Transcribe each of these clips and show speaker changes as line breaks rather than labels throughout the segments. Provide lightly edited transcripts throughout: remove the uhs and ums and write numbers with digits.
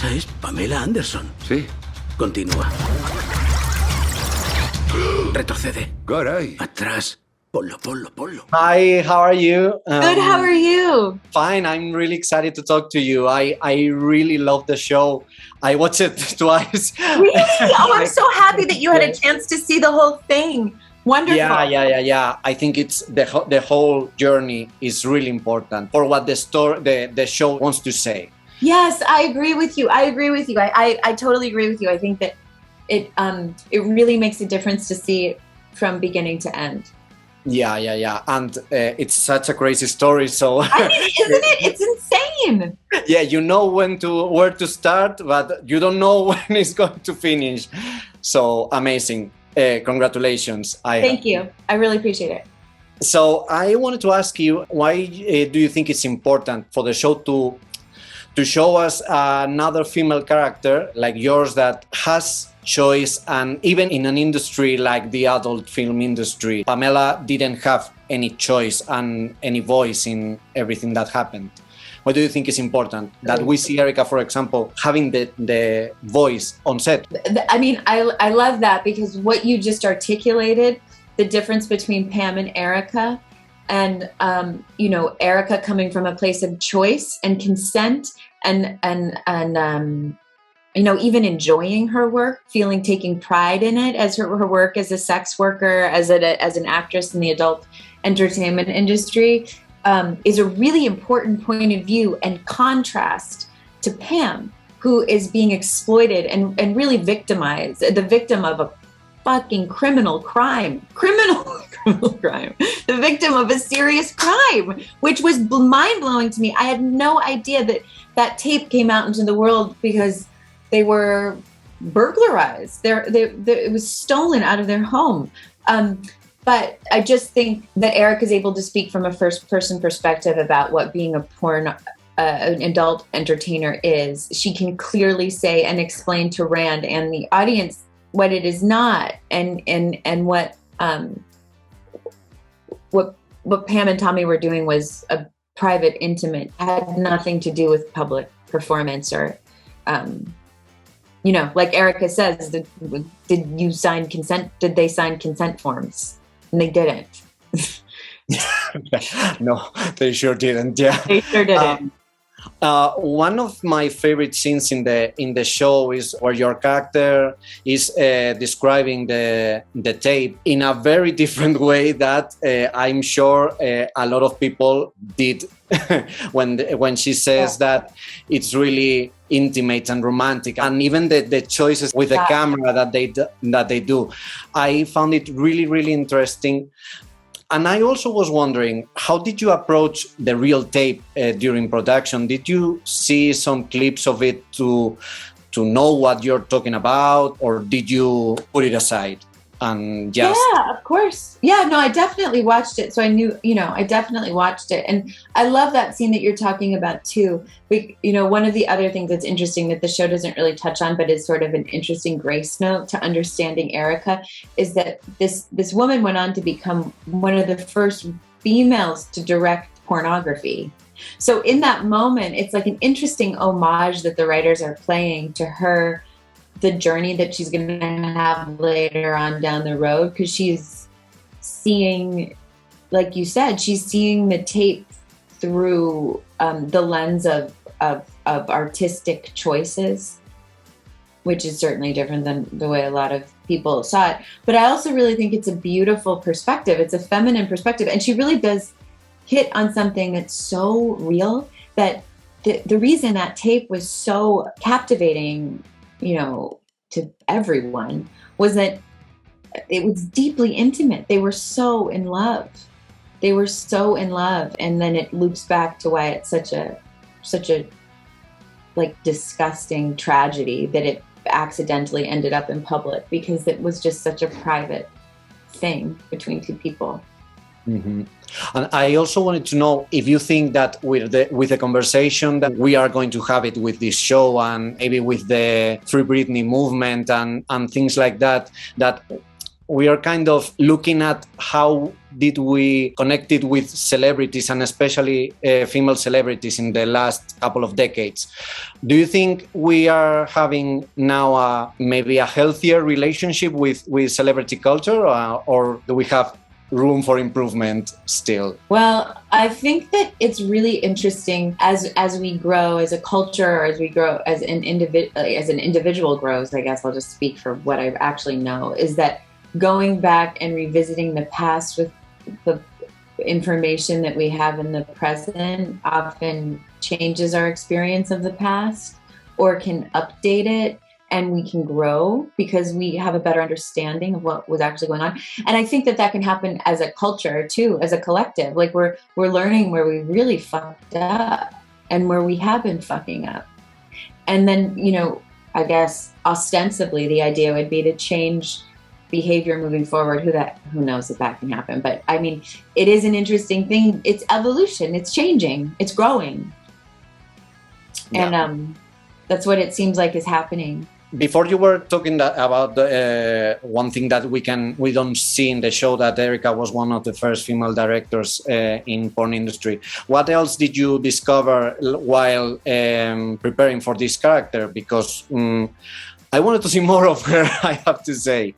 Esa es Pamela Anderson.
Sí.
Continúa. Retrocede.
Caray.
Atrás. Ponlo.
Hi, how are you?
Good, how are you?
Fine, I'm really excited to talk to you. I really love the show. I watched it twice.
Really? Oh, I'm so happy that you had a chance to see the whole thing. Wonderful.
Yeah. I think it's the whole journey is really important for what the show wants to say.
Yes, I agree with you. I totally agree with you. I think that it really makes a difference to see it from beginning to end.
Yeah. And it's such a crazy story. So
I mean, isn't it? It's insane.
Yeah, you know where to start, but you don't know when it's going to finish. So amazing. Congratulations.
Thank you. I really appreciate it.
So I wanted to ask you, why do you think it's important for the show to show us another female character like yours that has choice, and even in an industry like the adult film industry, Pamela didn't have any choice and any voice in everything that happened. Why do you think it's important that we see Erica, for example, having the voice on set?
I mean, I love that, because what you just articulated, the difference between Pam and Erica, and Erica coming from a place of choice and consent, and even enjoying her work, taking pride in it, as her work as a sex worker, as an actress in the adult entertainment industry, is a really important point of view and contrast to Pam, who is being exploited and really victimized, the victim of a fucking criminal crime, the victim of a serious crime, which was mind-blowing to me. I had no idea that tape came out into the world because they were burglarized. It was stolen out of their home. But I just think that Erica is able to speak from a first-person perspective about what being an adult entertainer is. She can clearly say and explain to Rand and the audience what it is not, and what Pam and Tommy were doing was a private, intimate, had nothing to do with public performance or. Like Erica says, did you sign consent? Did they sign consent forms? And they didn't.
No, they sure didn't. Yeah,
they sure didn't.
One of my favorite scenes in the show is where your character is describing the tape in a very different way that I'm sure a lot of people did when she says that it's really intimate and romantic, and even the choices with the camera that they do. I found it really, really interesting. And I also was wondering, how did you approach the real tape during production? Did you see some clips of it to know what you're talking about, or did you put it aside and just?
Yeah, of course. Yeah, no, I definitely watched it. So I knew, I definitely watched it. And I love that scene that you're talking about too. One of the other things that's interesting that the show doesn't really touch on, but is sort of an interesting grace note to understanding Erica, is that this woman went on to become one of the first females to direct pornography. So in that moment, it's like an interesting homage that the writers are playing to her, the journey that she's going to have later on down the road, because she's seeing, like you said, she's seeing the tape through the lens of artistic choices, which is certainly different than the way a lot of people saw it. But I also really think it's a beautiful perspective. It's a feminine perspective. And she really does hit on something that's so real, that the reason that tape was so captivating, to everyone, was that it was deeply intimate. They were so in love. And then it loops back to why it's such a like disgusting tragedy that it accidentally ended up in public, because it was just such a private thing between two people.
Mm-hmm. And I also wanted to know if you think that with the conversation that we are going to have it with this show, and maybe with the Free Britney movement and things like that we are kind of looking at how did we connect it with celebrities, and especially female celebrities in the last couple of decades. Do you think we are having now maybe a healthier relationship with celebrity culture, or do we have room for improvement still?
Well, I think that it's really interesting as we grow as a culture, or as we grow as an individual grows, I guess I'll just speak for what I actually know, is that going back and revisiting the past with the information that we have in the present often changes our experience of the past, or can update it, and we can grow because we have a better understanding of what was actually going on. And I think that that can happen as a culture too, as a collective. Like we're learning where we really fucked up and where we have been fucking up. And then, you know, I guess ostensibly the idea would be to change behavior moving forward. Who knows if that can happen? But I mean, it is an interesting thing. It's evolution. It's changing. It's growing. Yeah. And that's what it seems like is happening.
Before you were talking about one thing that we don't see in the show, that Erica was one of the first female directors in porn industry. What else did you discover while preparing for this character? Because I wanted to see more of her, I have to say.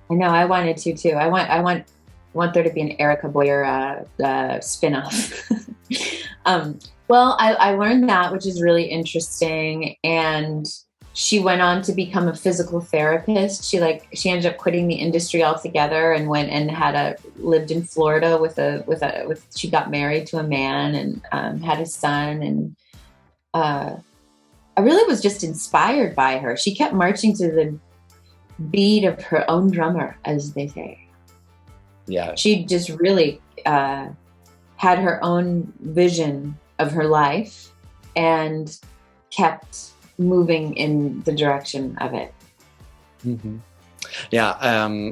I know, I wanted to too. I want there to be an Erica Gauthier spin-off. Well, I learned that, which is really interesting. And she went on to become a physical therapist. She ended up quitting the industry altogether and went and lived in Florida she got married to a man and had a son. And I really was just inspired by her. She kept marching to the beat of her own drummer, as they say. Yeah. She just really had her own vision of her life and kept moving in the direction of it. Mm-hmm. Yeah,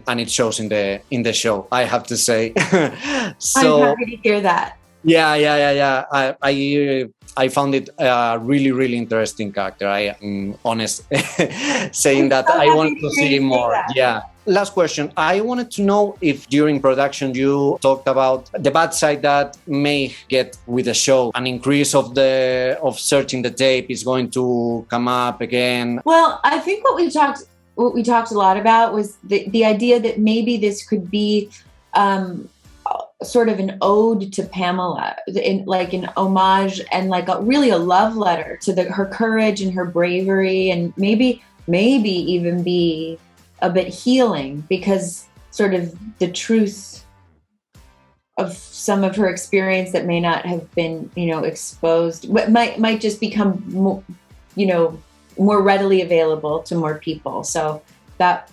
and it shows in the show, I have to say. So, I'm happy to hear that. Yeah. I found it a really, really interesting character. I am honest saying that I want to see more. That. Yeah. Last question. I wanted to know if during production you talked about the bad side that may get with the show. An increase of searching the tape is going to come up again. Well, I think what we talked a lot about was the idea that maybe this could be sort of an ode to Pamela, like an homage and like really a love letter to her courage and her bravery, and maybe even be a bit healing, because sort of the truth of some of her experience that may not have been, exposed, might just become more, more readily available to more people. So that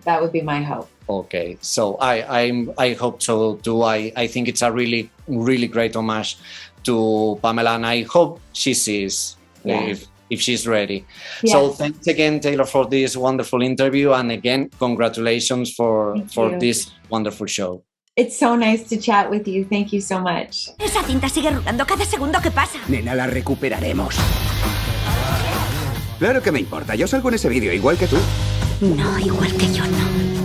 would be my hope. Okay, so I hope so too. I think it's a really, really great homage to Pamela, and I hope she sees if she's ready. Yes. So thanks again, Taylor, for this wonderful interview, and again, congratulations for this wonderful show. It's so nice to chat with you. Thank you so much.
Esa cinta sigue rulando cada segundo que pasa.
Nena, la recuperaremos. Claro que me importa. Yo salgo en ese vídeo igual que tú.
No, igual que yo no.